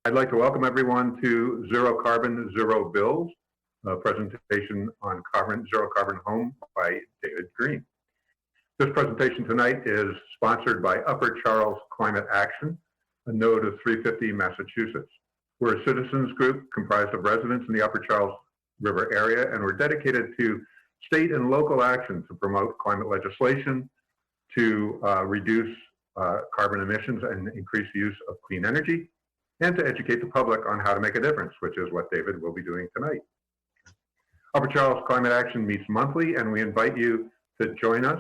I'd like to welcome everyone to Zero Carbon, Zero Bills, a presentation on Zero Carbon Home by David Green. This presentation tonight is sponsored by Upper Charles Climate Action, a node of 350 Massachusetts. We're a citizens group comprised of residents in the Upper Charles River area, and we're dedicated to state and local action to promote climate legislation, to reduce carbon emissions and increase use of clean energy, and to educate the public on how to make a difference, which is what David will be doing tonight. Upper Charles Climate Action meets monthly, and we invite you to join us.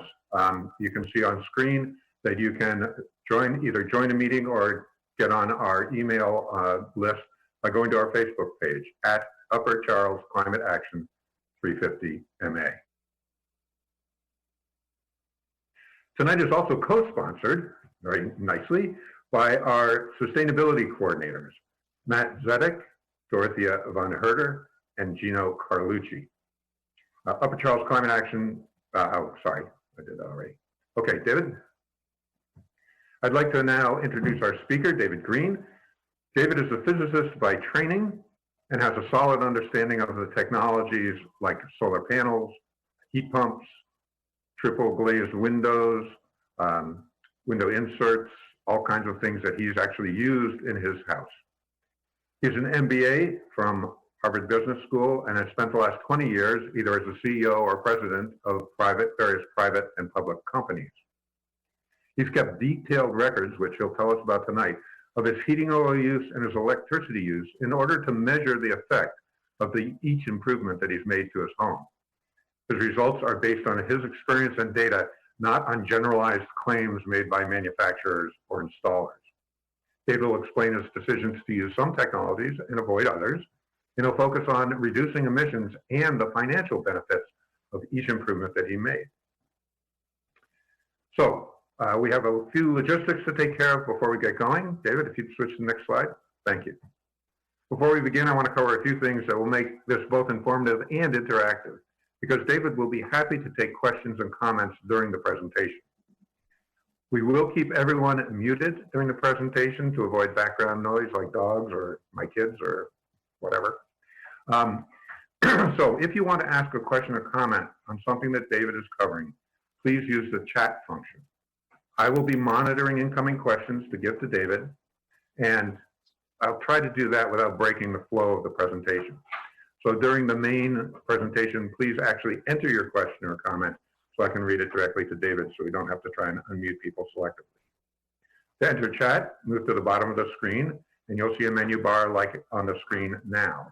You can see on screen that you can either join a meeting or get on our email list by going to our Facebook page at Upper Charles Climate Action 350 MA. Tonight is also co-sponsored, very nicely, by our sustainability coordinators, Matt Zedek, Dorothea Von Herder, and Gino Carlucci. Upper Charles Climate Action, oh, sorry, I did that already. Okay, David. I'd like to now introduce our speaker, David Green. David is a physicist by training and has a solid understanding of the technologies like solar panels, heat pumps, triple-glazed windows, window inserts, all kinds of things that he's actually used in his house. He's an MBA from Harvard Business School and has spent the last 20 years either as a CEO or president of various private and public companies. He's kept detailed records, which he'll tell us about tonight, of his heating oil use and his electricity use in order to measure the effect of each improvement that he's made to his home. His results are based on his experience and data, not on generalized claims made by manufacturers or installers. David will explain his decisions to use some technologies and avoid others, and he'll focus on reducing emissions and the financial benefits of each improvement that he made. So we have a few logistics to take care of before we get going. David, if you'd switch to the next slide. Thank you. Before we begin, I want to cover a few things that will make this both informative and interactive, because David will be happy to take questions and comments during the presentation. We will keep everyone muted during the presentation to avoid background noise like dogs or my kids or whatever. So if you want to ask a question or comment on something that David is covering, please use the chat function. I will be monitoring incoming questions to give to David, and I'll try to do that without breaking the flow of the presentation. So during the main presentation, please actually enter your question or comment so I can read it directly to David so we don't have to try and unmute people selectively. To enter chat, move to the bottom of the screen and you'll see a menu bar like on the screen now.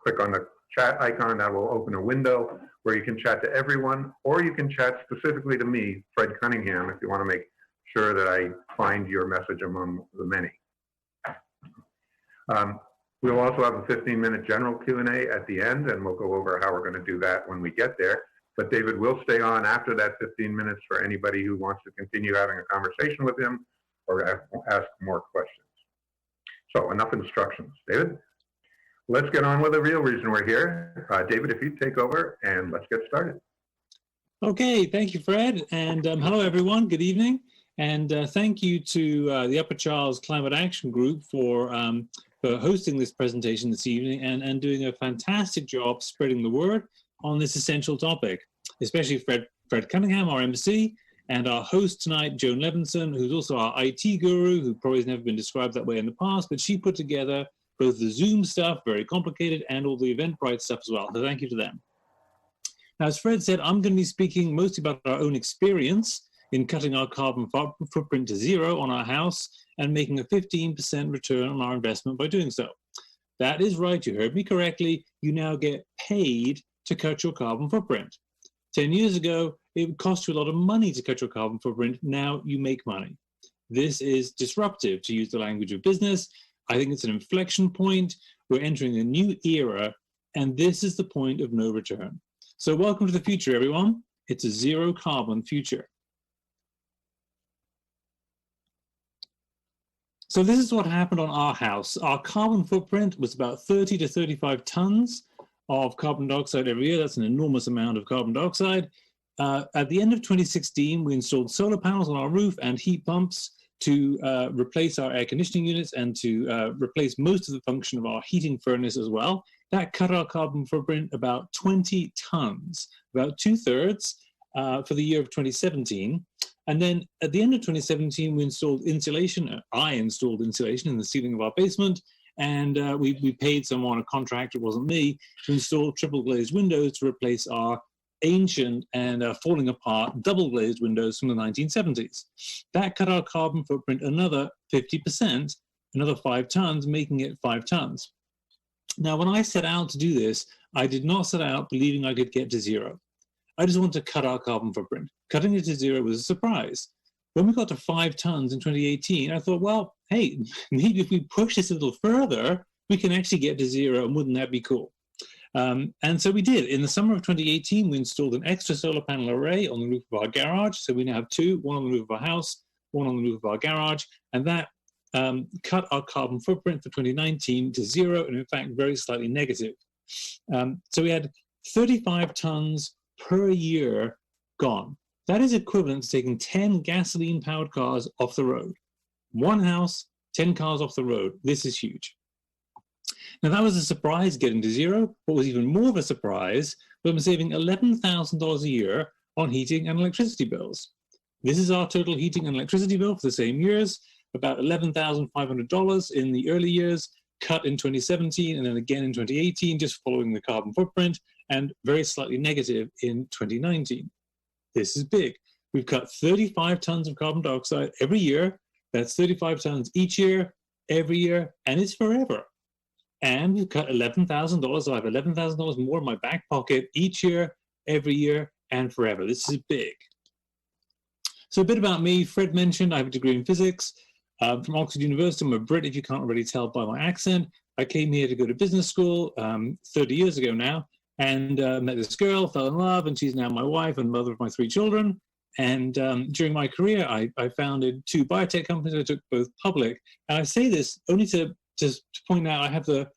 Click on the chat icon, that will open a window where you can chat to everyone, or you can chat specifically to me, Fred Cunningham, if you want to make sure that I find your message among the many. We'll also have a 15-minute general Q&A at the end, and we'll go over how we're going to do that when we get there. But David will stay on after that 15 minutes for anybody who wants to continue having a conversation with him or ask more questions. So enough instructions. David, let's get on with the real reason we're here. David, if you take over, and let's get started. Okay, thank you, Fred. And hello, everyone. Good evening. And thank you to the Upper Charles Climate Action Group for hosting this presentation this evening and doing a fantastic job spreading the word on this essential topic, especially Fred Cunningham, our MC, and our host tonight, Joan Levinson, who's also our IT guru, who probably has never been described that way in the past, but she put together both the Zoom stuff, very complicated, and all the Eventbrite stuff as well. So thank you to them. Now, as Fred said, I'm going to be speaking mostly about our own experience in cutting our carbon footprint to zero on our house and making a 15% return on our investment by doing so. That is right, you heard me correctly. You now get paid to cut your carbon footprint. 10 years ago, it would cost you a lot of money to cut your carbon footprint. Now you make money. This is disruptive, to use the language of business. I think it's an inflection point. We're entering a new era, and this is the point of no return. So welcome to the future, everyone. It's a zero carbon future. So this is what happened on our house. Our carbon footprint was about 30 to 35 tons of carbon dioxide every year. That's an enormous amount of carbon dioxide. At the end of 2016, we installed solar panels on our roof and heat pumps. to replace our air conditioning units and to replace most of the function of our heating furnace as well. That cut our carbon footprint about 20 tons, about 2/3 for the year of 2017. And then at the end of 2017, we installed insulation. I installed insulation in the ceiling of our basement. And we paid someone, a contractor, it wasn't me, to install triple-glazed windows to replace our ancient and falling apart double-glazed windows from the 1970s. That cut our carbon footprint another 50%, another 5 tons, making it 5 tons. Now, when I set out to do this, I did not set out believing I could get to zero. I just wanted to cut our carbon footprint. Cutting it to zero was a surprise. When we got to 5 tons in 2018, I thought, well, hey, maybe if we push this a little further, we can actually get to zero, and wouldn't that be cool? And so we did. In the summer of 2018, we installed an extra solar panel array on the roof of our garage. So we now have 2, one on the roof of our house, one on the roof of our garage, and that cut our carbon footprint for 2019 to zero, and in fact, very slightly negative. So we had 35 tons per year gone. That is equivalent to taking 10 gasoline-powered cars off the road. One house, 10 cars off the road. This is huge. Now, that was a surprise getting to zero. What was even more of a surprise was I'm saving $11,000 a year on heating and electricity bills. This is our total heating and electricity bill for the same years, about $11,500 in the early years, cut in 2017, and then again in 2018, just following the carbon footprint, and very slightly negative in 2019. This is big. We've cut 35 tons of carbon dioxide every year. That's 35 tons each year, every year, and it's forever. And we've cut $11,000. So I have $11,000 more in my back pocket each year, every year, and forever. This is big. So a bit about me. Fred mentioned I have a degree in physics from Oxford University. I'm a Brit, if you can't already tell by my accent. I came here to go to business school 30 years ago now, and met this girl, fell in love, and she's now my wife and mother of my 3 children. And during my career, I founded 2 biotech companies. I took both public. And I say this only to point out I have the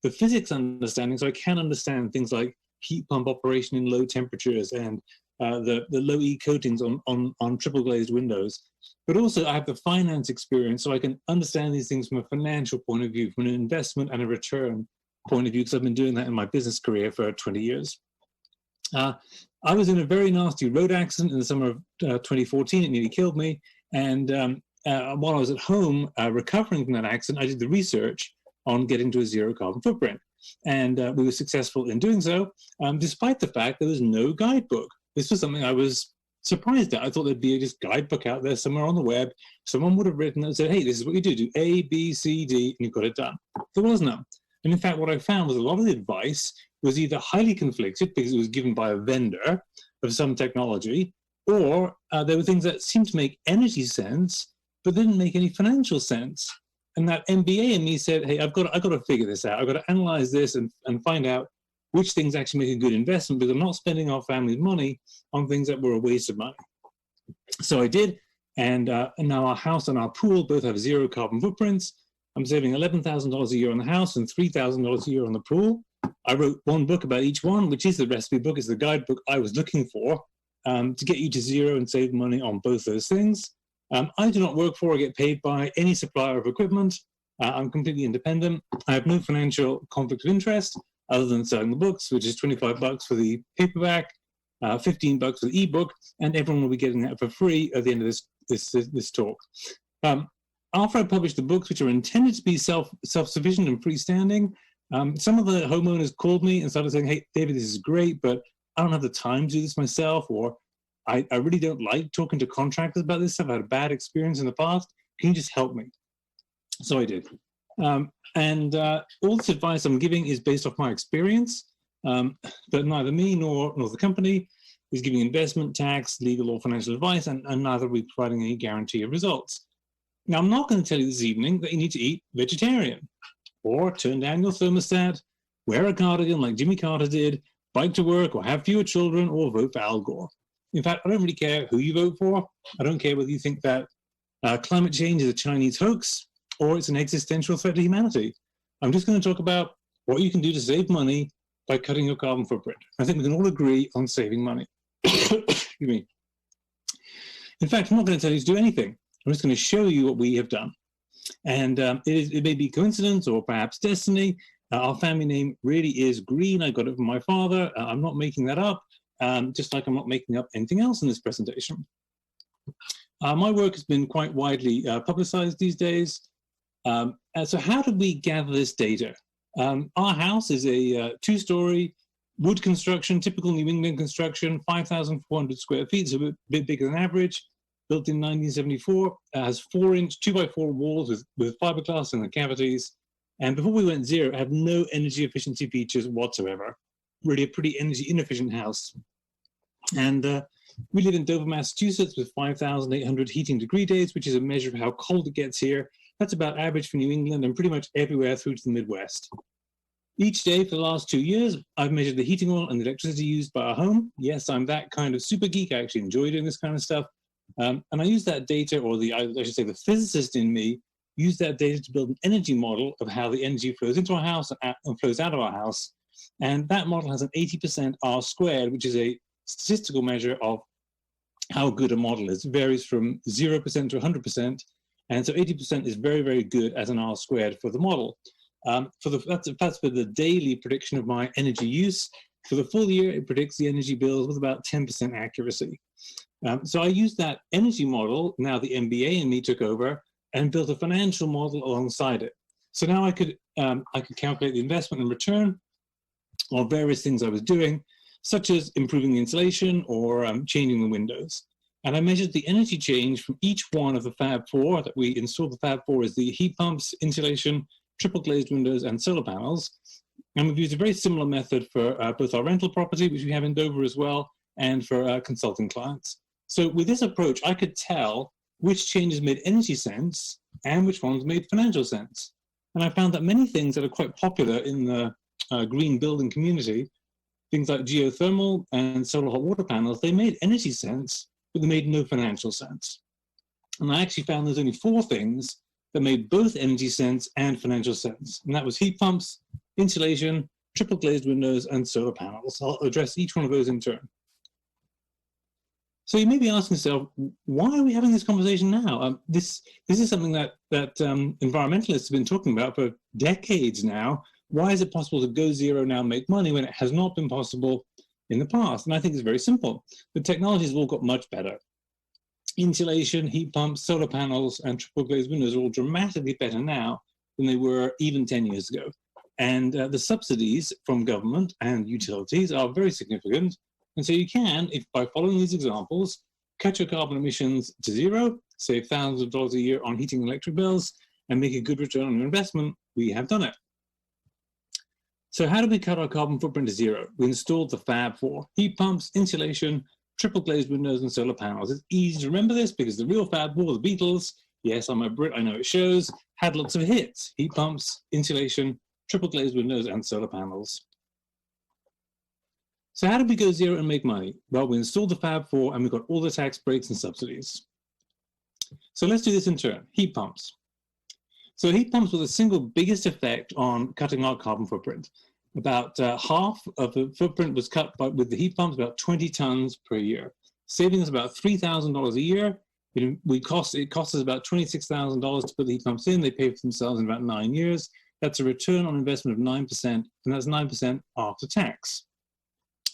physics understanding, so I can understand things like heat pump operation in low temperatures and the low E coatings on triple-glazed windows. But also I have the finance experience, so I can understand these things from a financial point of view, from an investment and a return point of view, because I've been doing that in my business career for 20 years. I was in a very nasty road accident in the summer of 2014. It nearly killed me. And while I was at home recovering from that accident, I did the research on getting to a zero carbon footprint. And we were successful in doing so, despite the fact there was no guidebook. This was something I was surprised at. I thought there'd be a just guidebook out there somewhere on the web. Someone would have written and said, hey, this is what you do. Do A, B, C, D, and you've got it done. There was none. And in fact, what I found was a lot of the advice was either highly conflicted because it was given by a vendor of some technology, or there were things that seemed to make energy sense, but didn't make any financial sense. And that MBA in me said, hey, I've got to figure this out. I've got to analyze this and find out which things actually make a good investment, because I'm not spending our family's money on things that were a waste of money. So I did, and now our house and our pool both have zero carbon footprints. I'm saving $11,000 a year on the house and $3,000 a year on the pool. I wrote one book about each one, which is the recipe book, is the guidebook I was looking for to get you to zero and save money on both those things. I do not work for or get paid by any supplier of equipment. I'm completely independent. I have no financial conflict of interest other than selling the books, which is $25 for the paperback, $15 for the ebook, and everyone will be getting that for free at the end of this talk. After I published the books, which are intended to be self-sufficient and freestanding, some of the homeowners called me and started saying, hey, David, this is great, but I don't have the time to do this myself, or I really don't like talking to contractors about this stuff. I've had a bad experience in the past. Can you just help me? So I did. And all this advice I'm giving is based off my experience, but neither me nor the company is giving investment, tax, legal, or financial advice, and neither are we providing any guarantee of results. Now, I'm not going to tell you this evening that you need to eat vegetarian, or turn down your thermostat, wear a cardigan like Jimmy Carter did, bike to work, or have fewer children, or vote for Al Gore. In fact, I don't really care who you vote for. I don't care whether you think that climate change is a Chinese hoax or it's an existential threat to humanity. I'm just going to talk about what you can do to save money by cutting your carbon footprint. I think we can all agree on saving money. Excuse me. In fact, I'm not going to tell you to do anything. I'm just going to show you what we have done. And it may be coincidence or perhaps destiny. Our family name really is Green. I got it from my father. I'm not making that up, just like I'm not making up anything else in this presentation. My work has been quite widely publicized these days. So how did we gather this data? Our house is a two-story wood construction, typical New England construction, 5,400 square feet, so a bit bigger than average. Built in 1974, has 4-inch 2x4 walls with fiberglass in the cavities. And before we went zero, it had no energy efficiency features whatsoever. Really a pretty energy inefficient house. And we live in Dover, Massachusetts with 5,800 heating degree days, which is a measure of how cold it gets here. That's about average for New England and pretty much everywhere through to the Midwest. Each day for the last 2 years, I've measured the heating oil and the electricity used by our home. Yes, I'm that kind of super geek. I actually enjoy doing this kind of stuff. And I use that data, or I should say the physicist in me, use that data to build an energy model of how the energy flows into our house and flows out of our house. And that model has an 80% R squared, which is a statistical measure of how good a model is. It varies from 0% to 100%. And so 80% is very, very good as an R squared for the model. That's for the daily prediction of my energy use. For the full year, it predicts the energy bills with about 10% accuracy. So I used that energy model, now the MBA in me took over, and built a financial model alongside it. So now I could calculate the investment and return on various things I was doing, such as improving the insulation or changing the windows. And I measured the energy change from each one of the Fab Four that we installed. The Fab Four is the heat pumps, insulation, triple-glazed windows, and solar panels. And we've used a very similar method for both our rental property, which we have in Dover as well, and for consulting clients. So with this approach, I could tell which changes made energy sense and which ones made financial sense. And I found that many things that are quite popular in the green building community, things like geothermal and solar hot water panels, they made energy sense, but they made no financial sense. And I actually found there's only 4 things that made both energy sense and financial sense. And that was heat pumps, insulation, triple glazed windows, and solar panels. I'll address each one of those in turn. So you may be asking yourself, why are we having this conversation now? This is something that environmentalists have been talking about for decades now. Why is it possible to go zero now and make money when it has not been possible in the past? And I think it's very simple. The technologies have all got much better. Insulation, heat pumps, solar panels, and triple glazed windows are all dramatically better now than they were even 10 years ago. And the subsidies from government and utilities are very significant. And so you can, if by following these examples, cut your carbon emissions to zero, save thousands of dollars a year on heating and electric bills, and make a good return on your investment. We have done it. So how did we cut our carbon footprint to zero? We installed the Fab Four: heat pumps, insulation, triple glazed windows, and solar panels. It's easy to remember this because the real Fab Four, the Beatles, yes, I'm a Brit, I know it shows, had lots of hits: heat pumps, insulation, triple glazed windows, and solar panels. So how did we go zero and make money? Well, we installed the Fab Four and we got all the tax breaks and subsidies. So let's do this in turn. Heat pumps. So heat pumps were the single biggest effect on cutting our carbon footprint. About half of the footprint was cut with the heat pumps, about 20 tons per year, saving us about $3,000 a year. It costs us about $26,000 to put the heat pumps in. They pay for themselves in about 9 years. That's a return on investment of 9%, and that's 9% after tax.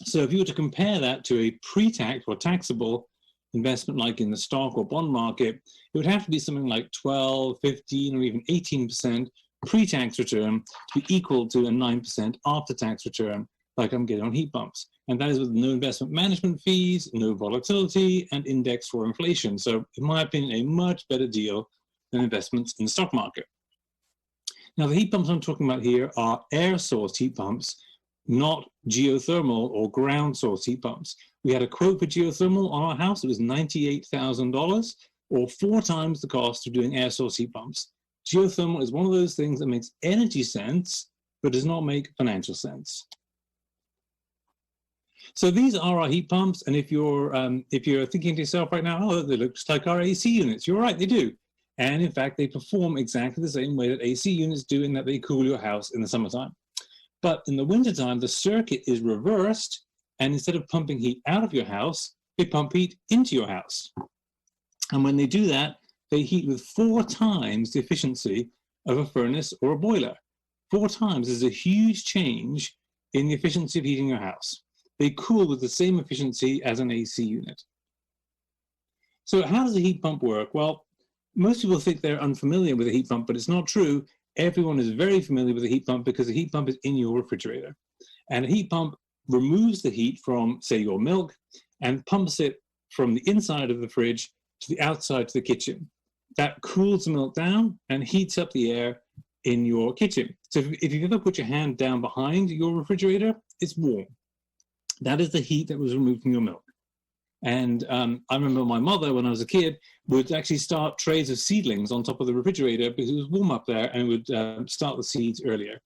So if you were to compare that to a pre-tax or taxable investment like in the stock or bond market, it would have to be something like 12, 15, or even 18% pre-tax return to be equal to a 9% after-tax return like I'm getting on heat pumps. And that is with no investment management fees, no volatility, and index for inflation. So in my opinion, a much better deal than investments in the stock market. Now, the heat pumps I'm talking about here are air-source heat pumps, not geothermal or ground source heat pumps. We had a quote for geothermal on our house. It was $98,000, or 4 times the cost of doing air source heat pumps. Geothermal is one of those things that makes energy sense, but does not make financial sense. So these are our heat pumps. And if you're thinking to yourself right now, oh, they look just like our AC units, you're right, they do. And in fact, they perform exactly the same way that AC units do, in that they cool your house in the summertime. But in the wintertime, the circuit is reversed, and instead of pumping heat out of your house, they pump heat into your house. And when they do that, they heat with 4 times the efficiency of a furnace or a boiler. 4 times is a huge change in the efficiency of heating your house. They cool with the same efficiency as an AC unit. So how does a heat pump work? Well, most people think they're unfamiliar with a heat pump, but it's not true. Everyone is very familiar with a heat pump because a heat pump is in your refrigerator. And a heat pump removes the heat from, say, your milk and pumps it from the inside of the fridge to the outside to the kitchen. That cools the milk down and heats up the air in your kitchen. So if you've ever put your hand down behind your refrigerator, it's warm. That is the heat that was removed from your milk. And I remember my mother, when I was a kid, would actually start trays of seedlings on top of the refrigerator because it was warm up there, and would start the seeds earlier.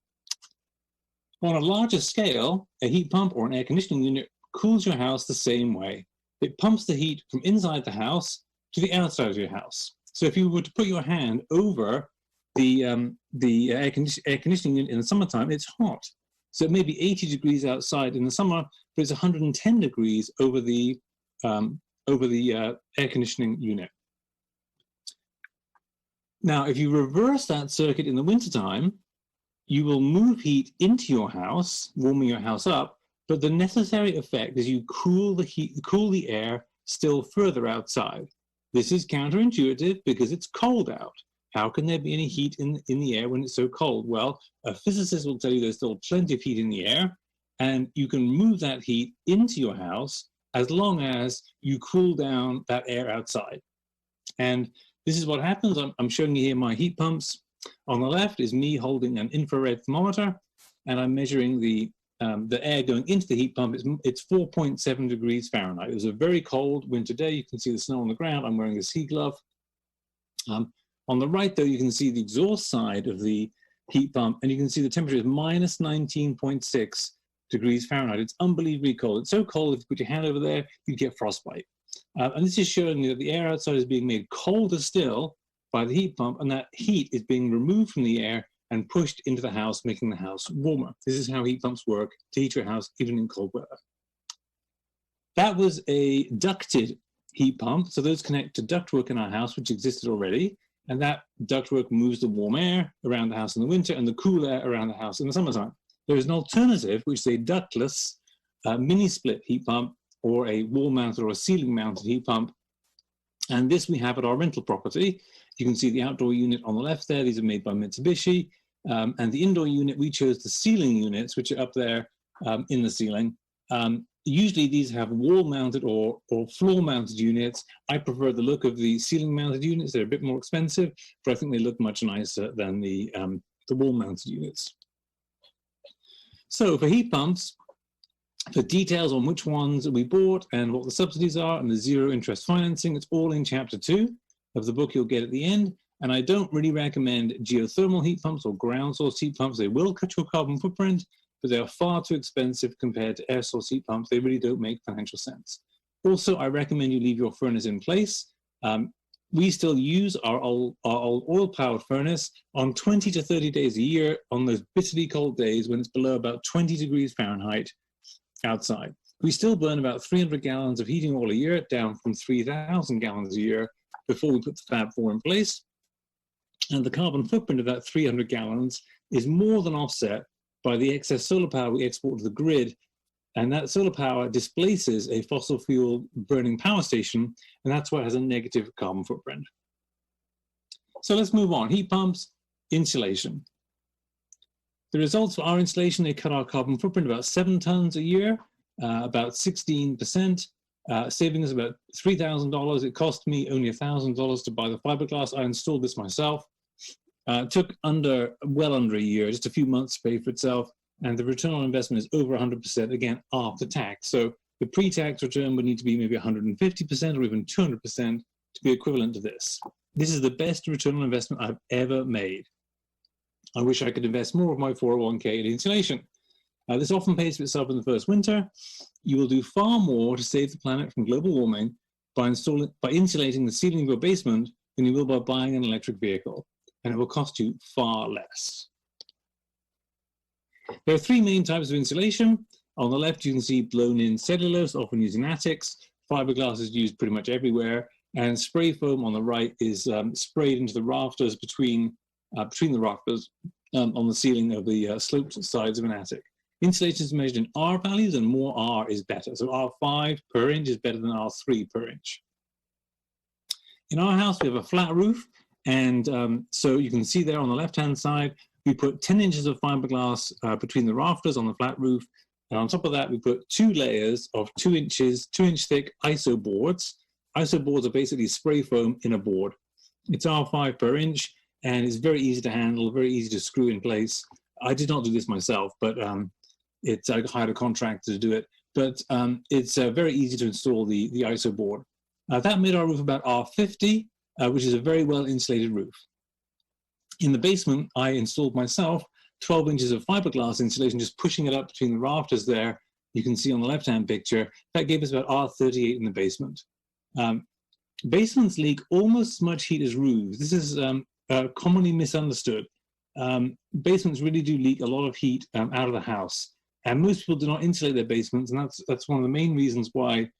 On a larger scale, a heat pump or an air conditioning unit cools your house the same way. It pumps the heat from inside the house to the outside of your house. So if you were to put your hand over the air conditioning unit in the summertime, it's hot. So it may be 80 degrees outside in the summer, but it's 110 degrees over the air conditioning unit. Now, if you reverse that circuit in the wintertime, you will move heat into your house, warming your house up, but the necessary effect is you cool the air still further outside. This is counterintuitive because it's cold out. How can there be any heat in the air when it's so cold? Well, a physicist will tell you there's still plenty of heat in the air, and you can move that heat into your house as long as you cool down that air outside. And this is what happens. I'm showing you here my heat pumps. On the left is me holding an infrared thermometer, and I'm measuring the air going into the heat pump. It's 4.7 degrees Fahrenheit. It was a very cold winter day. You can see the snow on the ground. I'm wearing a ski glove. On the right, though, you can see the exhaust side of the heat pump, and you can see the temperature is minus 19.6 degrees Fahrenheit. It's unbelievably cold. It's so cold, if you put your hand over there, you get frostbite. And this is showing you that the air outside is being made colder still by the heat pump, and that heat is being removed from the air and pushed into the house, making the house warmer. This is how heat pumps work to heat your house, even in cold weather. That was a ducted heat pump. So those connect to ductwork in our house, which existed already. And that ductwork moves the warm air around the house in the winter and the cool air around the house in the summertime. There is an alternative, which is a ductless mini-split heat pump, or a wall-mounted or a ceiling-mounted heat pump. And this we have at our rental property. You can see the outdoor unit on the left there. These are made by Mitsubishi. And the indoor unit, we chose the ceiling units, which are up there in the ceiling. Usually these have wall-mounted or floor-mounted units. I prefer the look of the ceiling-mounted units. They're a bit more expensive, but I think they look much nicer than the wall-mounted units. So for heat pumps, for details on which ones we bought and what the subsidies are and the zero interest financing, it's all in chapter 2 of the book you'll get at the end. And I don't really recommend geothermal heat pumps or ground source heat pumps. They will cut your carbon footprint, but they are far too expensive compared to air source heat pumps. They really don't make financial sense. Also, I recommend you leave your furnace in place. We still use our old oil-powered furnace on 20 to 30 days a year on those bitterly cold days when it's below about 20 degrees Fahrenheit outside. We still burn about 300 gallons of heating oil a year, down from 3,000 gallons a year before we put the Fab Four in place. And the carbon footprint of that 300 gallons is more than offset by the excess solar power we export to the grid. And that solar power displaces a fossil fuel burning power station, and that's why it has a negative carbon footprint. So let's move on. Heat pumps, insulation. The results for our installation, they cut our carbon footprint about 7 tons a year, about 16%, saving us about $3,000. It cost me only $1,000 to buy the fiberglass. I installed this myself. It took well under a year, just a few months to pay for itself. And the return on investment is over 100%, again, after tax. So the pre-tax return would need to be maybe 150% or even 200% to be equivalent to this. This is the best return on investment I've ever made. I wish I could invest more of my 401k in insulation. This often pays for itself in the first winter. You will do far more to save the planet from global warming by insulating the ceiling of your basement than you will by buying an electric vehicle. And it will cost you far less. There are 3 main types of insulation. On the left, you can see blown-in cellulose, often used in attics. Fiberglass is used pretty much everywhere. and spray foam on the right is sprayed into the rafters between the rafters on the ceiling of the sloped sides of an attic. Insulation is measured in R values, and more R is better. So R5 per inch is better than R3 per inch. In our house, we have a flat roof, and so you can see there on the left-hand side, we put 10 inches of fiberglass between the rafters on the flat roof, and on top of that, we put 2 layers of 2-inch thick ISO boards. ISO boards are basically spray foam in a board. It's R5 per inch, and it's very easy to handle, very easy to screw in place. I did not do this myself, but I hired a contractor to do it. But it's very easy to install the ISO board. That made our roof about R50, which is a very well insulated roof. In the basement, I installed myself 12 inches of fiberglass insulation, just pushing it up between the rafters there. You can see on the left-hand picture, that gave us about R38 in the basement. Basements leak almost as much heat as roofs. This is commonly misunderstood. Basements really do leak a lot of heat out of the house. And most people do not insulate their basements, and that's one of the main reasons why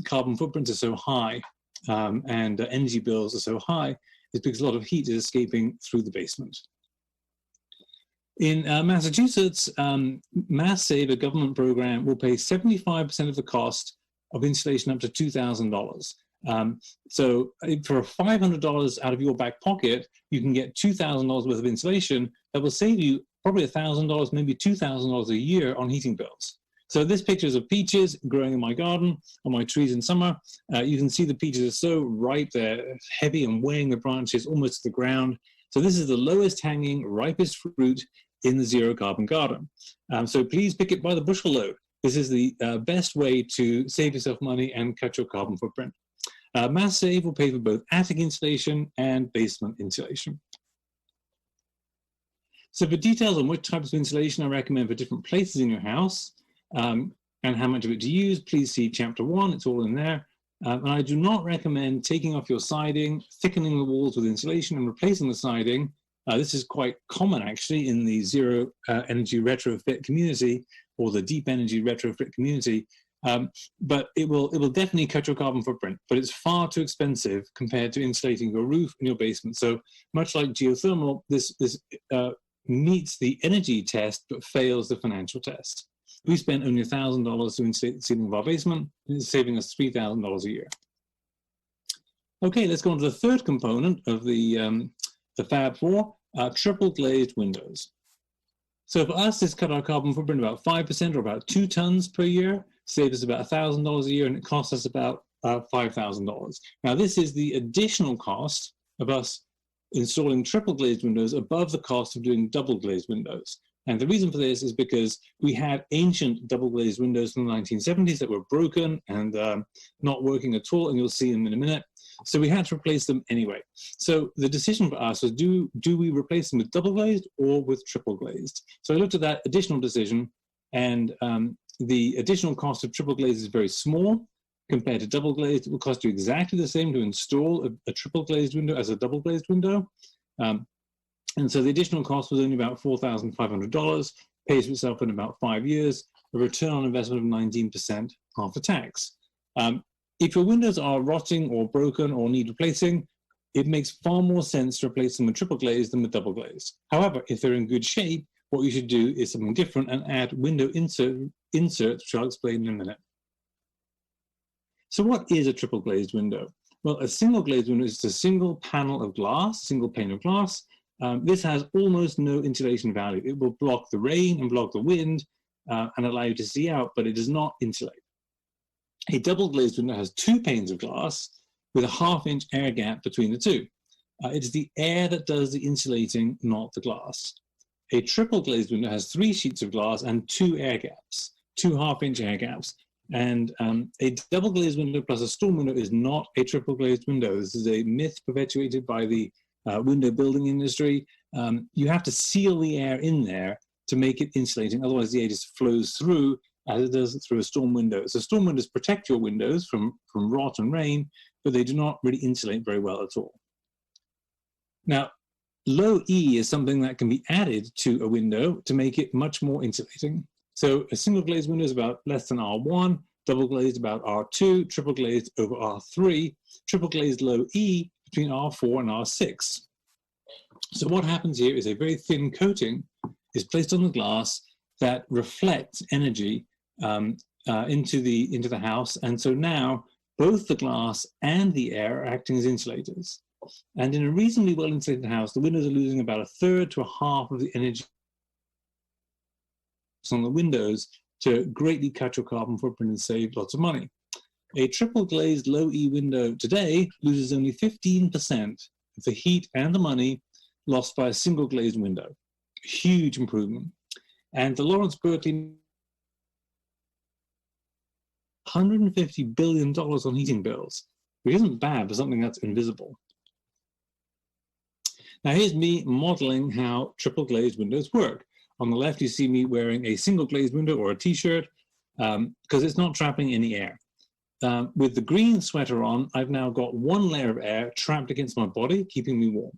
carbon footprints are so high and energy bills are so high, is because a lot of heat is escaping through the basement. In Massachusetts, MassSave, a government program, will pay 75% of the cost of insulation up to $2,000. So for $500 out of your back pocket, you can get $2,000 worth of insulation that will save you probably $1,000, maybe $2,000 a year on heating bills. So this picture is of peaches growing in my garden, on my trees in summer. You can see the peaches are so ripe, they're heavy and weighing the branches almost to the ground. So this is the lowest hanging, ripest fruit in the zero carbon garden. So please pick it by the bushel load. This is the best way to save yourself money and cut your carbon footprint. MassSave will pay for both attic insulation and basement insulation. So for details on which types of insulation I recommend for different places in your house and how much of it to use, please see Chapter 1, it's all in there. And I do not recommend taking off your siding, thickening the walls with insulation and replacing the siding. This is quite common actually in the zero energy retrofit community or the deep energy retrofit community. But it will definitely cut your carbon footprint, but it's far too expensive compared to insulating your roof and your basement. So much like geothermal, this meets the energy test, but fails the financial test. We spent only $1,000 to insulate the ceiling of our basement, and it's saving us $3,000 a year. Okay, let's go on to the third component of the Fab Four, triple-glazed windows. So for us, this cut our carbon footprint about 5% or about 2 tons per year, saved us about $1,000 a year, and it cost us about $5,000. Now, this is the additional cost of us installing triple-glazed windows above the cost of doing double-glazed windows. And the reason for this is because we had ancient double-glazed windows from the 1970s that were broken and not working at all, and you'll see them in a minute. So we had to replace them anyway. So the decision for us was, do we replace them with double-glazed or with triple-glazed? So I looked at that additional decision, and the additional cost of triple-glazed is very small compared to double-glazed. It will cost you exactly the same to install a triple-glazed window as a double-glazed window. And so the additional cost was only about $4,500, pays for itself in about 5 years, a return on investment of 19% after tax. If your windows are rotting or broken or need replacing, it makes far more sense to replace them with triple glazed than with double glazed. However, if they're in good shape, what you should do is something different and add window inserts, which I'll explain in a minute. So what is a triple glazed window? Well, a single glazed window is a single panel of glass, single pane of glass. This has almost no insulation value. It will block the rain and block the wind and allow you to see out, but it does not insulate. A double glazed window has 2 panes of glass with a 1/2-inch air gap between the two. It is the air that does the insulating, not the glass. A triple glazed window has 3 sheets of glass and 2 air gaps, 2 1/2-inch air gaps. And a double glazed window plus a storm window is not a triple glazed window. This is a myth perpetuated by the window building industry. You have to seal the air in there to make it insulating. Otherwise, the air just flows through as it does through a storm window. So storm windows protect your windows from rot and rain, but they do not really insulate very well at all. Now, low E is something that can be added to a window to make it much more insulating. So a single glazed window is about less than R1, double glazed about R2, triple glazed over R3, triple glazed low E between R4 and R6. So what happens here is a very thin coating is placed on the glass that reflects energy into the house, and so now both the glass and the air are acting as insulators. And in a reasonably well insulated house, the windows are losing about a third to a half of the energy on the windows to greatly cut your carbon footprint and save lots of money. A triple glazed low E window today loses only 15% of the heat and the money lost by a single glazed window. Huge improvement. And the Lawrence Berkeley $150 billion on heating bills, which isn't bad for something that's invisible. Now here's me modeling how triple glazed windows work. On the left, you see me wearing a single glazed window or a t-shirt because it's not trapping any air. With the green sweater on, I've now got one layer of air trapped against my body, keeping me warm.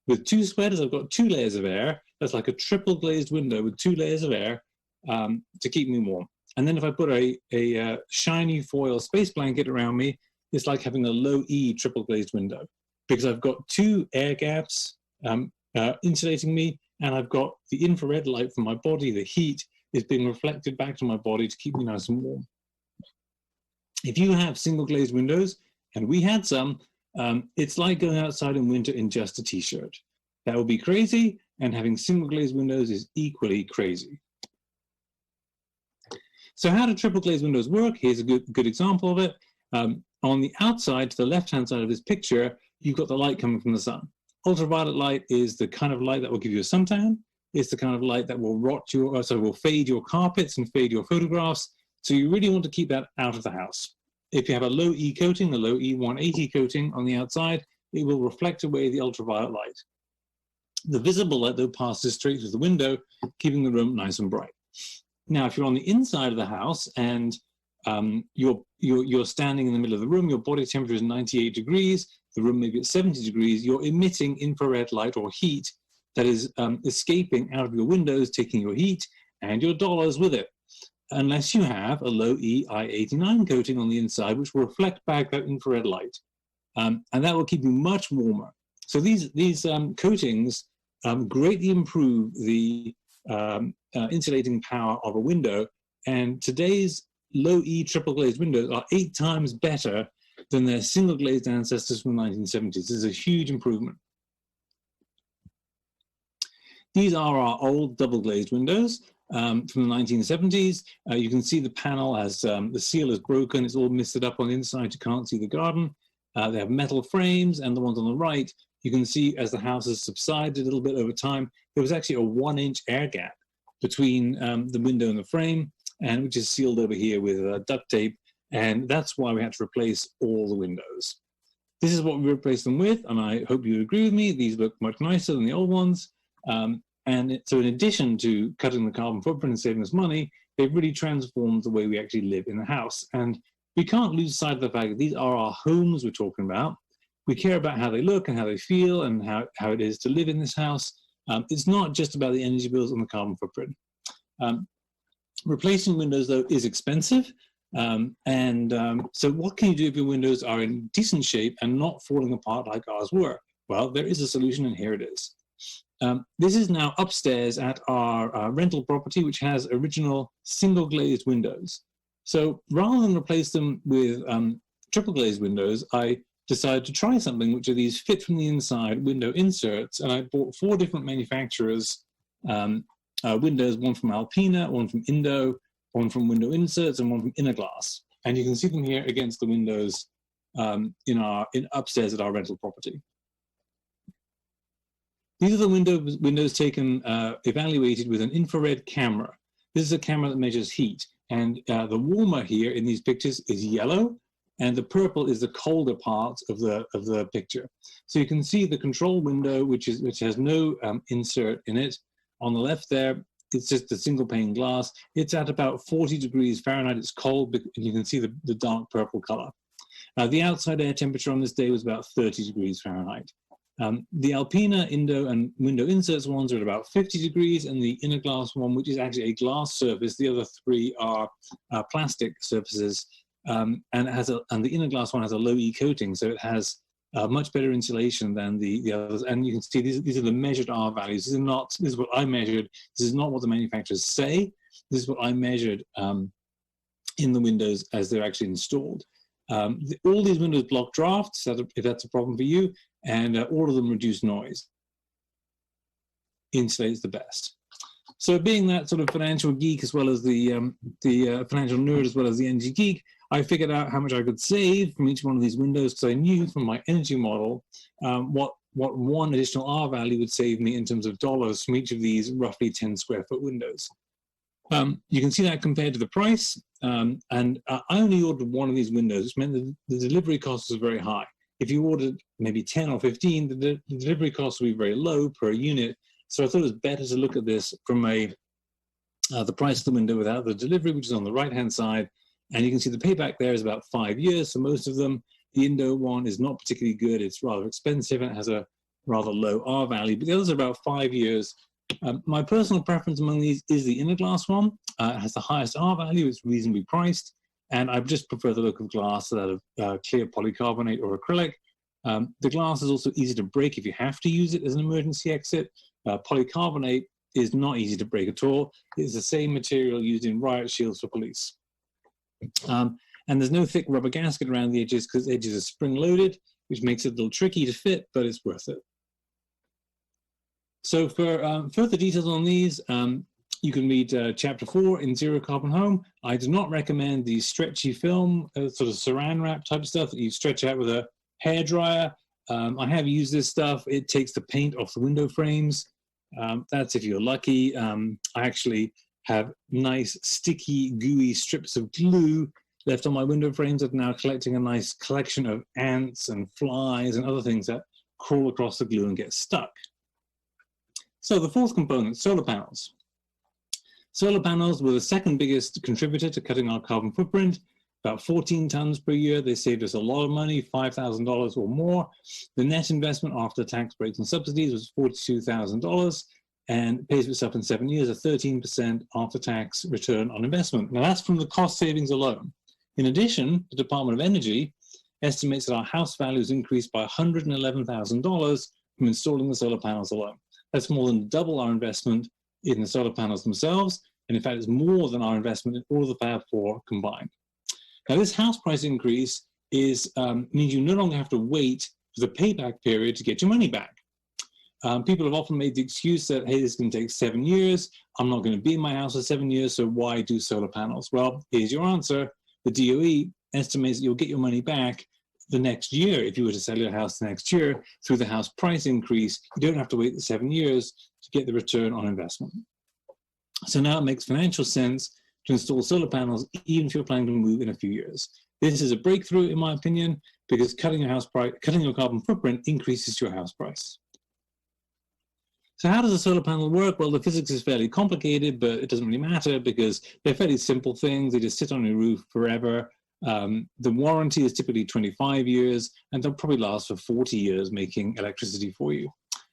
With two sweaters, I've got two layers of air. That's like a triple glazed window with two layers of air to keep me warm. And then if I put a shiny foil space blanket around me, it's like having a low E triple glazed window because I've got two air gaps insulating me, and I've got the infrared light from my body. The heat is being reflected back to my body to keep me nice and warm. If you have single glazed windows, and we had some, it's like going outside in winter in just a t-shirt. That would be crazy, and having single glazed windows is equally crazy. So how do triple glazed windows work? Here's a good example of it. On the outside, to the left-hand side of this picture, you've got the light coming from the sun. Ultraviolet light is the kind of light that will give you a suntan. It's the kind of light that will will fade your carpets and fade your photographs. So you really want to keep that out of the house. If you have a low E coating, a low E 180 coating on the outside, it will reflect away the ultraviolet light. The visible light, though, passes straight through the window, keeping the room nice and bright. Now, if you're on the inside of the house and you're standing in the middle of the room, your body temperature is 98 degrees, the room may be at 70 degrees, you're emitting infrared light or heat that is escaping out of your windows, taking your heat and your dollars with it, unless you have a low E I-89 coating on the inside, which will reflect back that infrared light. And that will keep you much warmer. So these coatings greatly improve the insulating power of a window, and today's low E triple glazed windows are 8 times better than their single glazed ancestors from the 1970s. This is a huge improvement. These are our old double glazed windows from the 1970s. You can see the panel as the seal is broken, it's all misted up on the inside, you can't see the garden. They have metal frames, and the ones on the right, you can see as the house has subsided a little bit over time, there was actually a 1-inch air gap between the window and the frame, and which is sealed over here with duct tape, and that's why we had to replace all the windows. This is what we replaced them with, and I hope you agree with me. These look much nicer than the old ones. So in addition to cutting the carbon footprint and saving us money, they've really transformed the way we actually live in the house. And we can't lose sight of the fact that these are our homes we're talking about. We care about how they look and how they feel and how it is to live in this house. It's not just about the energy bills and the carbon footprint. Replacing windows, though, is expensive. So what can you do if your windows are in decent shape and not falling apart like ours were? Well, there is a solution, and here it is. This is now upstairs at our rental property, which has original single glazed windows. So rather than replace them with triple glazed windows, I decided to try something, which are these fit from the inside window inserts. And I bought 4 different manufacturers' windows, one from Alpina, one from Indo, one from Window Inserts, and one from Inner Glass. And you can see them here against the windows upstairs at our rental property. These are the windows taken, evaluated with an infrared camera. This is a camera that measures heat. And the warmer here in these pictures is yellow, and the purple is the colder part of the picture. So you can see the control window, which has no insert in it. On the left there, it's just a single pane glass. It's at about 40 degrees Fahrenheit. It's cold, and you can see the dark purple color. The outside air temperature on this day was about 30 degrees Fahrenheit. The Alpina window inserts ones are at about 50 degrees, and the inner glass one, which is actually a glass surface, the other three are plastic surfaces, and the inner glass one has a low E coating, so it has much better insulation than the others. And you can see these are the measured R values. This is what I measured. This is not what the manufacturers say. This is what I measured in the windows as they're actually installed. All these windows block drafts, if that's a problem for you, and all of them reduce noise. Insulate's the best. So being that sort of financial geek as well as the financial nerd as well as the energy geek, I figured out how much I could save from each one of these windows because I knew from my energy model what one additional R value would save me in terms of dollars from each of these roughly 10 square foot windows. You can see that compared to the price, and I only ordered one of these windows, which meant that the delivery cost was very high. If you ordered maybe 10 or 15, the delivery cost would be very low per unit. So I thought it was better to look at this from the price of the window without the delivery, which is on the right-hand side. And you can see the payback there is about 5 years for most of them. The Indo one is not particularly good. It's rather expensive and it has a rather low R value, but the others are about 5 years. My personal preference among these is the inner glass one. It has the highest R value. It's reasonably priced. And I just prefer the look of glass to that of clear polycarbonate or acrylic. The glass is also easy to break if you have to use it as an emergency exit. Polycarbonate is not easy to break at all. It's the same material used in riot shields for police. And there's no thick rubber gasket around the edges because the edges are spring-loaded, which makes it a little tricky to fit, but it's worth it. So for further details on these, you can read Chapter 4 in Zero Carbon Home. I do not recommend the stretchy film, sort of saran wrap type stuff that you stretch out with a hairdryer. I have used this stuff. It takes the paint off the window frames. That's if you're lucky. I actually have nice, sticky, gooey strips of glue left on my window frames that are now collecting a nice collection of ants and flies and other things that crawl across the glue and get stuck. So the fourth component, solar panels. Solar panels were the second biggest contributor to cutting our carbon footprint, about 14 tons per year. They saved us a lot of money, $5,000 or more. The net investment after tax breaks and subsidies was $42,000 and pays for itself in 7 years, a 13% after-tax return on investment. Now that's from the cost savings alone. In addition, the Department of Energy estimates that our house values increased by $111,000 from installing the solar panels alone. That's more than double our investment in the solar panels themselves, and in fact, it's more than our investment in all of the Fab Four combined. Now, this house price increase means you no longer have to wait for the payback period to get your money back. People have often made the excuse that, hey, this is going to take 7 years. I'm not going to be in my house for 7 years, so why do solar panels? Well, here's your answer. The DOE estimates that you'll get your money back the next year if you were to sell your house the next year through the house price increase. You don't have to wait the 7 years to get the return on investment. So now it makes financial sense to install solar panels even if you're planning to move in a few years. This is a breakthrough, in my opinion, because cutting your carbon footprint increases your house price. So how does a solar panel work? Well, the physics is fairly complicated, but it doesn't really matter because they're fairly simple things. They just sit on your roof forever. The warranty is typically 25 years, and they'll probably last for 40 years making electricity for you.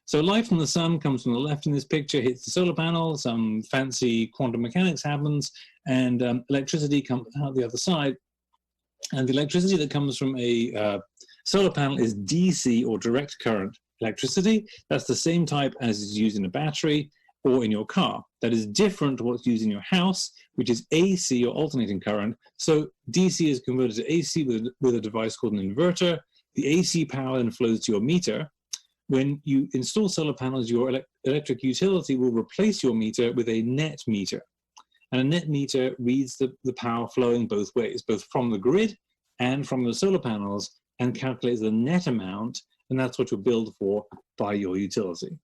So light from the sun comes from the left in this picture, hits the solar panel, some fancy quantum mechanics happens, and electricity comes out the other side. And the electricity that comes from a solar panel is DC, or direct current electricity. That's the same type as is used in a battery or in your car. That is different to what's used in your house, which is AC, or alternating current. So DC is converted to AC with a device called an inverter. The AC power then flows to your meter. When you install solar panels, your electric utility will replace your meter with a net meter. And a net meter reads the power flowing both ways, both from the grid and from the solar panels, and calculates the net amount, and that's what you're billed for by your utility.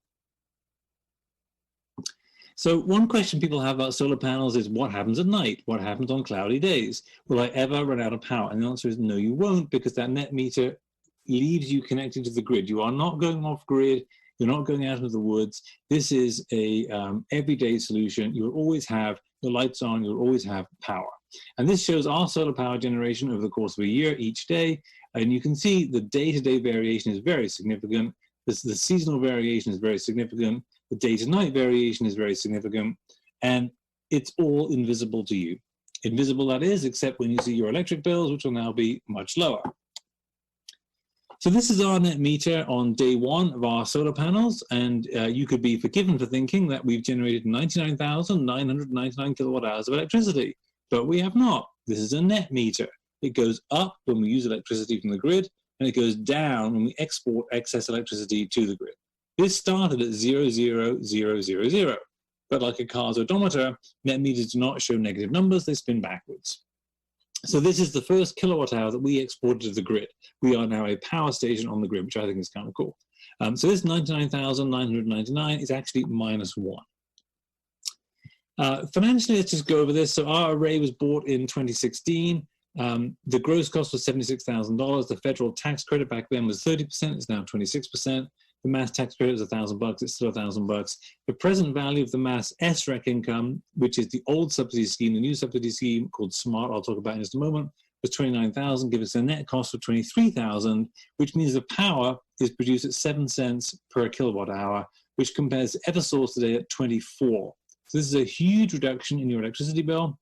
So one question people have about solar panels is, what happens at night? What happens on cloudy days? Will I ever run out of power? And the answer is no, you won't, because that net meter leaves you connected to the grid. You are not going off grid. You're not going out into the woods. This is a everyday solution. You will always have the lights on. You'll always have power. And this shows our solar power generation over the course of a year each day. And you can see the day-to-day variation is very significant. The seasonal variation is very significant. The day-to-night variation is very significant. And it's all invisible to you. Invisible, that is, except when you see your electric bills, which will now be much lower. So this is our net meter on day one of our solar panels, and you could be forgiven for thinking that we've generated 99,999 kilowatt hours of electricity, but we have not. This is a net meter. It goes up when we use electricity from the grid, and it goes down when we export excess electricity to the grid. This started at 0.00000, but like a car's odometer, net meters do not show negative numbers, they spin backwards. So this is the first kilowatt hour that we exported to the grid. We are now a power station on the grid, which I think is kind of cool. So this 99,999 is actually -1. Financially, let's just go over this. So our array was bought in 2016. The gross cost was $76,000. The federal tax credit back then was 30%. It's now 26%. The mass tax credit is $1,000. It's still $1,000. The present value of the mass SREC income, which is the old subsidy scheme, the new subsidy scheme called SMART, I'll talk about in just a moment, was $29,000, giving us a net cost of $23,000, which means the power is produced at 7 cents per kilowatt hour, which compares to Eversource today at 24. So this is a huge reduction in your electricity bill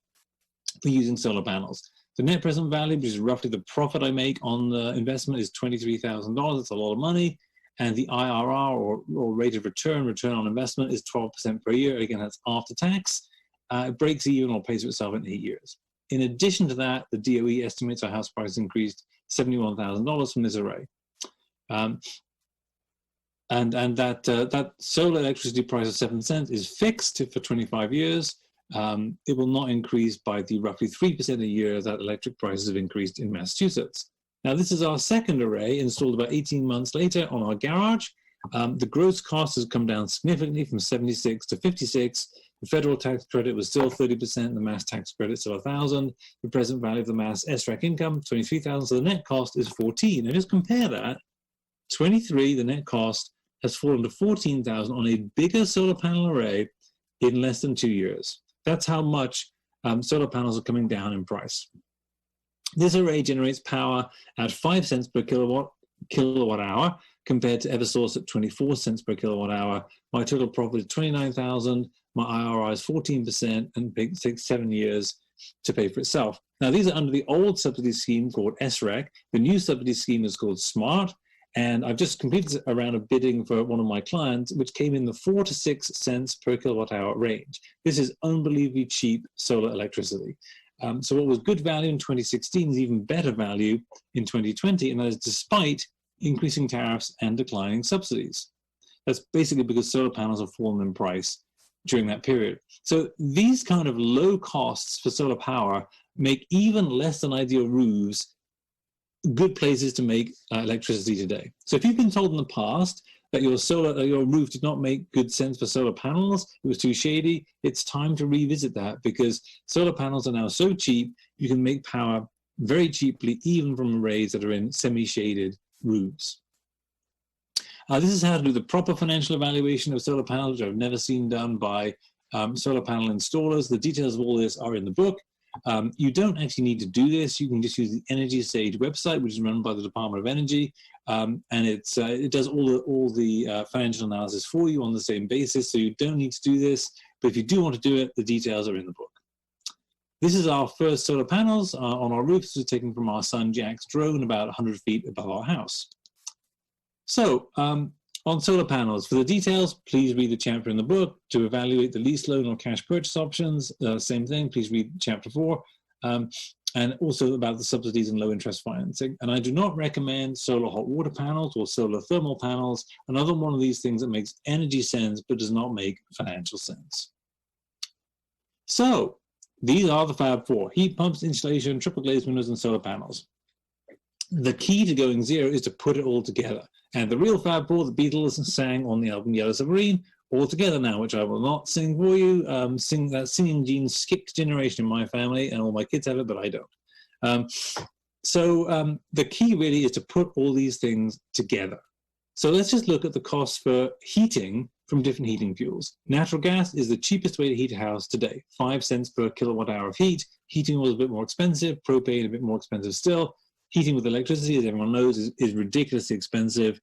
for using solar panels. The net present value, which is roughly the profit I make on the investment, is $23,000. That's a lot of money. And the IRR, or rate of return on investment, is 12% per year. Again, that's after tax. It breaks even or pays for itself in 8 years. In addition to that, the DOE estimates our house price increased $71,000 from this array. And that solar electricity price of 7 cents is fixed for 25 years. It will not increase by the roughly 3% a year that electric prices have increased in Massachusetts. Now, this is our second array installed about 18 months later on our garage. The gross cost has come down significantly from 76 to 56. The federal tax credit was still 30%. The mass tax credit is still $1,000. The present value of the mass SREC income, $23,000. So the net cost is $14,000. And just compare that. 23, the net cost, has fallen to $14,000 on a bigger solar panel array in less than 2 years. That's how much solar panels are coming down in price. This array generates power at 5 cents per kilowatt hour compared to Eversource at 24 cents per kilowatt hour. My total profit is $29,000. My IRR is 14%, and it takes 7 years to pay for itself. Now, these are under the old subsidy scheme called SREC. The new subsidy scheme is called SMART. And I've just completed a round of bidding for one of my clients, which came in the 4 to 6 cents per kilowatt hour range. This is unbelievably cheap solar electricity. So what was good value in 2016 is even better value in 2020, and that is despite increasing tariffs and declining subsidies. That's basically because solar panels have fallen in price during that period. So these kind of low costs for solar power make even less than ideal roofs good places to make electricity today. So if you've been told in the past that your roof did not make good sense for solar panels, it was too shady, it's time to revisit that, because solar panels are now so cheap, you can make power very cheaply, even from arrays that are in semi-shaded roofs. This is how to do the proper financial evaluation of solar panels, which I've never seen done by solar panel installers. The details of all this are in the book. You don't actually need to do this. You can just use the Energy Sage website, which is run by the Department of Energy, and it does all the financial analysis for you on the same basis. So you don't need to do this, but if you do want to do it, the details are in the book. This is our first solar panels on our roof. This was taken from our son Jack's drone about 100 feet above our house. So on solar panels, for the details, please read the chapter in the book. To evaluate the lease loan or cash purchase options, same thing, please read chapter 4. And also about the subsidies and low interest financing. And I do not recommend solar hot water panels or solar thermal panels, another one of these things that makes energy sense but does not make financial sense. So these are the Fab Four: heat pumps, insulation, triple glazed windows, and solar panels. The key to going zero is to put it all together. And the real Fab Four, the Beatles sang on the album Yellow Submarine, all together now, which I will not sing for you. That singing gene skipped generation in my family, and all my kids have it, but I don't. So the key really is to put all these things together. So let's just look at the cost for heating from different heating fuels. Natural gas is the cheapest way to heat a house today, 5 cents per kilowatt hour of heat. Heating oil is a bit more expensive, propane a bit more expensive still. Heating with electricity, as everyone knows, is ridiculously expensive.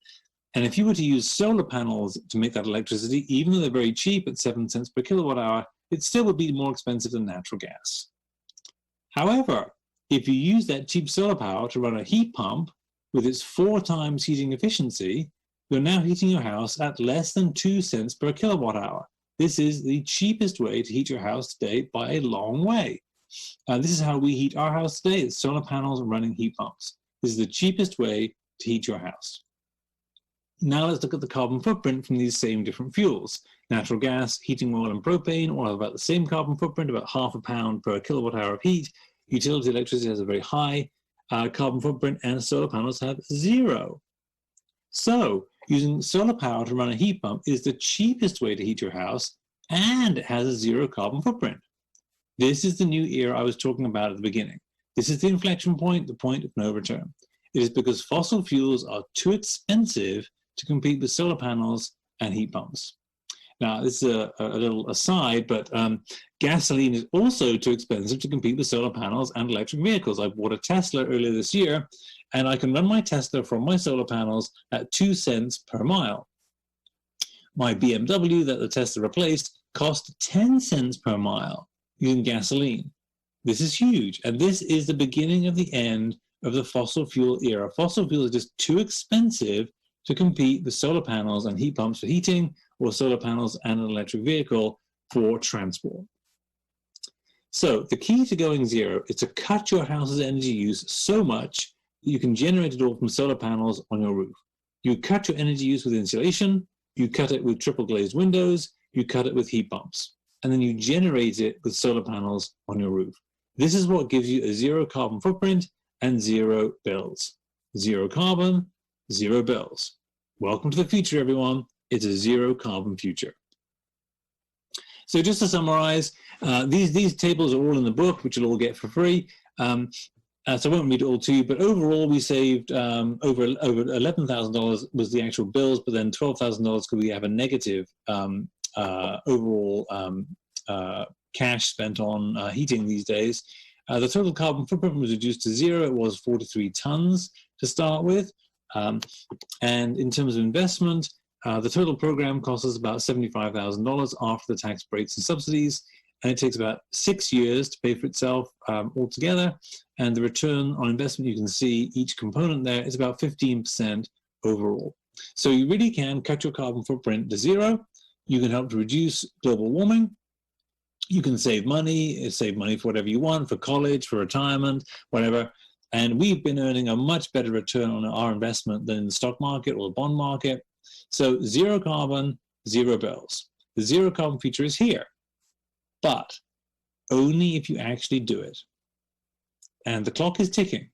And if you were to use solar panels to make that electricity, even though they're very cheap at 7 cents per kilowatt hour, it still would be more expensive than natural gas. However, if you use that cheap solar power to run a heat pump with its 4 times heating efficiency, you're now heating your house at less than 2 cents per kilowatt hour. This is the cheapest way to heat your house today by a long way. This is how we heat our house today. It's solar panels and running heat pumps. This is the cheapest way to heat your house. Now let's look at the carbon footprint from these same different fuels. Natural gas, heating oil, and propane all have about the same carbon footprint, about half a pound per kilowatt hour of heat. Utility electricity has a very high carbon footprint, and solar panels have 0. So using solar power to run a heat pump is the cheapest way to heat your house, and it has a 0 carbon footprint. This is the new era I was talking about at the beginning. This is the inflection point, the point of no return. It is because fossil fuels are too expensive to compete with solar panels and heat pumps. Now, this is a little aside, but gasoline is also too expensive to compete with solar panels and electric vehicles. I bought a Tesla earlier this year, and I can run my Tesla from my solar panels at 2 cents per mile. My BMW that the Tesla replaced cost 10 cents per mile using gasoline. This is huge, and this is the beginning of the end of the fossil fuel era. Fossil fuel is just too expensive to compete with solar panels and heat pumps for heating, or solar panels and an electric vehicle for transport. So the key to going 0 is to cut your house's energy use so much that you can generate it all from solar panels on your roof. You cut your energy use with insulation, you cut it with triple-glazed windows, you cut it with heat pumps, and then you generate it with solar panels on your roof. This is what gives you a 0 carbon footprint and 0 bills. 0 carbon, 0 bills. Welcome to the future, everyone. It's a 0 carbon future. So just to summarize, these tables are all in the book, which you'll all get for free. So I won't read it all to you, but overall we saved over $11,000 was the actual bills, but then $12,000 because we have a negative overall cash spent on heating these days. The total carbon footprint was reduced to 0. It was 43 tons to start with. And in terms of investment, the total program costs us about $75,000 after the tax breaks and subsidies, and it takes about 6 years to pay for itself altogether. And the return on investment, you can see each component there is about 15% overall. So you really can cut your carbon footprint to 0. You can help to reduce global warming. You can save money for whatever you want, for college, for retirement, whatever. And we've been earning a much better return on our investment than in the stock market or the bond market. So 0 carbon, 0 bills. The 0 carbon future is here, but only if you actually do it. And the clock is ticking.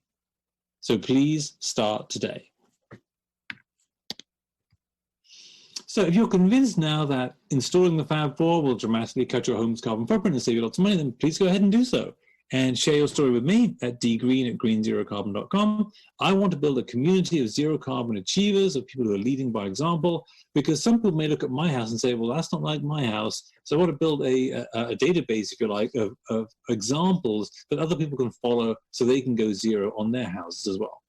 So please start today. So if you're convinced now that installing the Fab Four will dramatically cut your home's carbon footprint and save you lots of money, then please go ahead and do so. And share your story with me at dgreen@green0carbon.com. I want to build a community of 0 carbon achievers, of people who are leading by example, because some people may look at my house and say, well, that's not like my house. So I want to build a database, if you like, of examples that other people can follow so they can go 0 on their houses as well.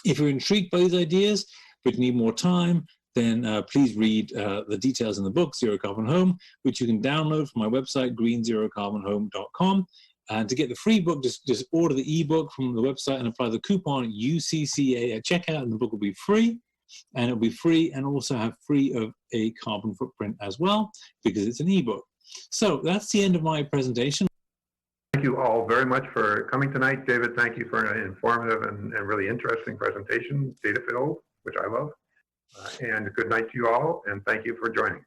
If you're intrigued by these ideas, but you need more time, then please read the details in the book, 0 Carbon Home, which you can download from my website, green0carbonhome.com. And to get the free book, just order the ebook from the website and apply the coupon UCCA at checkout, and the book will be free. And it'll be free and also have free of a carbon footprint as well, because it's an ebook. So that's the end of my presentation. Thank you all very much for coming tonight. David, thank you for an informative and really interesting presentation, data-filled, which I love. And good night to you all, and thank you for joining.